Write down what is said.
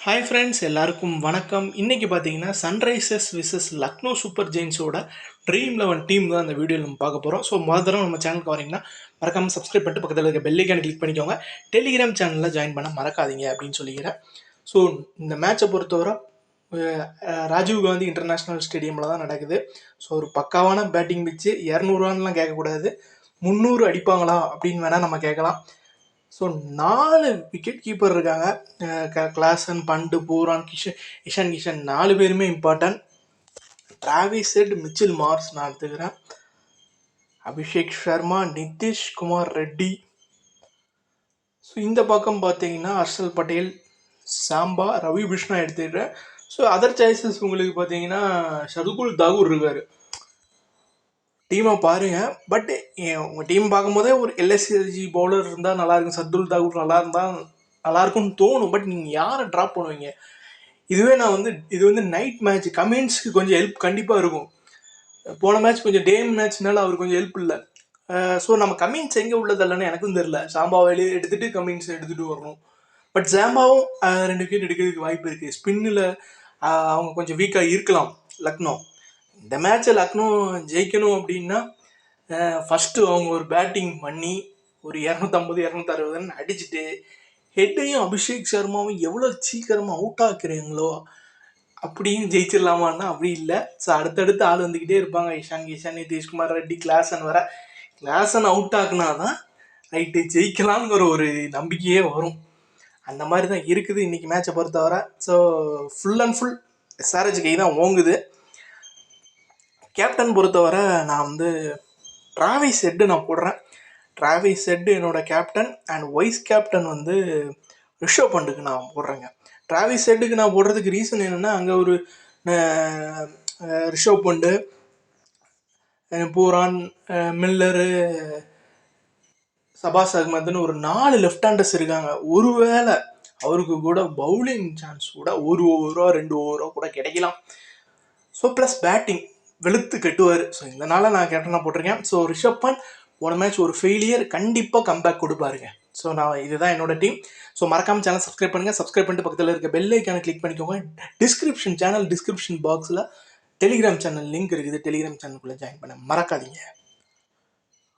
Hi friends, எல்லாருக்கும் வணக்கம். இன்றைக்கி பார்த்தீங்கன்னா சன்ரைசர்ஸ் விசஸ் லக்னோ சூப்பர் ஜெயின்ஸோட ட்ரீம் 11 டீம் தான் அந்த வீடியோவில் நம்ம பார்க்க போகிறோம். ஸோ முதல் தடவை நம்ம சேனலுக்கு வரீங்கன்னா மறக்காமல் சப்ஸ்கிரைப் பண்ணிட்டு பக்கத்தில் இருக்க பெல்லைக்கான கிளிக் பண்ணிக்கோங்க. டெலிகிராம் சேனலில் ஜாயின் பண்ண மறக்காதீங்க அப்படின்னு சொல்லிக்கிறேன். ஸோ இந்த மேட்சை பொறுத்தவரை ராஜீவ் காந்தி இன்டர்நேஷ்னல் ஸ்டேடியமில் தான் நடக்குது. ஸோ ஒரு பக்காவான பேட்டிங் பிச்சு 200 ரன்லாம் கேட்கக்கூடாது, 300 அடிப்பாங்களா அப்படின்னு வேணால் நம்ம கேட்கலாம். ஸோ 4 விக்கெட் கீப்பர் இருக்காங்க. கிளாசன், பண்டு, பூரான், இஷான் கிஷன் 4 பேருமே important. Travis Head, Mitchell Marsh நான் எடுத்துக்கிறேன். அபிஷேக் சர்மா, நிதிஷ் குமார் ரெட்டி. ஸோ இந்த பக்கம் பார்த்தீங்கன்னா ஹர்ஷல் பட்டேல், சாம்பா, ரவி பிஷ்ணா எடுத்துக்கிறேன். ஸோ அதர் சாய்ஸஸ் உங்களுக்கு பார்த்தீங்கன்னா ஷர்துல் தாகூர் இருக்கார். டீமை பாருங்கள், பட் உங்கள் டீம் பார்க்கும்போதே ஒரு எல்எஸ்சி பவுலர் இருந்தால் நல்லாயிருக்கும், சர்துல் தாகூர் நல்லாயிருக்கும்னு தோணும். பட் நீங்கள் யாரை ட்ராப் பண்ணுவீங்க? இது வந்து நைட் மேட்ச், கமின்ஸ்க்கு கொஞ்சம் ஹெல்ப் கண்டிப்பாக இருக்கும். போன மேட்ச் கொஞ்சம் டே மேட்ச்னால அவர் கொஞ்சம் ஹெல்ப் இல்லை. ஸோ நம்ம கமின்ஸ் எங்கே உள்ளதில்லன்னு எனக்கும் தெரில. சாம்பாவை வெளியே எடுத்துகிட்டு கமின்ஸ் எடுத்துகிட்டு வரணும். பட் சாம்பாவும் 2 விக்கெட் எடுக்கிறதுக்கு வாய்ப்பு இருக்குது. ஸ்பின்னில் அவங்க கொஞ்சம் வீக்காக இருக்கலாம் லக்னோ. இந்த மேட்ச்சை லக்னோ ஜெயிக்கணும் அப்படின்னா ஃபஸ்ட்டு அவங்க ஒரு பேட்டிங் பண்ணி ஒரு 250-260 ரன் அடிச்சுட்டு ஹெட்டையும் அபிஷேக் சர்மாவும் எவ்வளோ சீக்கிரமாக அவுட் ஆக்குறீங்களோ அப்படின்னு ஜெயிச்சிடலாமான்னா அப்படி இல்லை. ஸோ அடுத்தடுத்து ஆள் வந்துக்கிட்டே இருப்பாங்க. இஷான் கிஷன், நிதிஷ்குமார் ரெட்டி, கிளாசன் அவுட் ஆக்குனா தான் ரைட்டு ஜெயிக்கலாம்ங்கிற ஒரு நம்பிக்கையே வரும். அந்த மாதிரி தான் இருக்குது இன்றைக்கி மேட்சை பொறுத்தவரை. So full and full SRH கை தான் ஓங்குது. கேப்டன் பொறுத்தவரை நான் வந்து டிராவிஸ் ஹெட்டு நான் போடுறேன். டிராவிஸ் ஹெட்டு என்னோட கேப்டன். அண்ட் வைஸ் கேப்டன் வந்து ரிஷப் பண்டுக்கு நான் போடுறேங்க. டிராவிஸ் ஹெட்டுக்கு நான் போடுறதுக்கு ரீசன் என்னென்னா, அங்கே ஒரு ரிஷப் பண்டு, பூரான், மில்லரு, சபாஸ் அகமதுன்னு ஒரு 4 லெஃப்ட் ஹேண்டர்ஸ் இருக்காங்க. ஒருவேளை அவருக்கு கூட பவுலிங் சான்ஸ் கூட 1 ஓவரோ 2 ஓவரோ கூட கிடைக்கலாம். ஸோ ப்ளஸ் பேட்டிங் வெளுத்து கட்டுவார். ஸோ இதனால் நான் கேப்டனாக போட்டிருக்கேன். ஸோ ரிஷப் பண்ட் போன மேட்ச் ஒரு ஃபெயிலியர், கண்டிப்பாக கம்பேக் கொடுப்பாருங்க. ஸோ நான் இதுதான் என்னோட டீம். ஸோ மறக்காமல் சேனல் சப்ஸ்கிரைப் பண்ணுங்கள். சப்ஸ்கிரைப் பண்ணிட்டு பக்கத்தில் இருக்க பெல் ஐக்கானை கிளிக் பண்ணிக்கோங்க. டிஸ்கிரிப்ஷன் பாக்ஸில் டெலிகிராம் சேனல் லிங்க் இருக்குது. டெலிகிராம் சேனலுக்குள்ளே ஜாயின் பண்ண மறக்காதீங்க.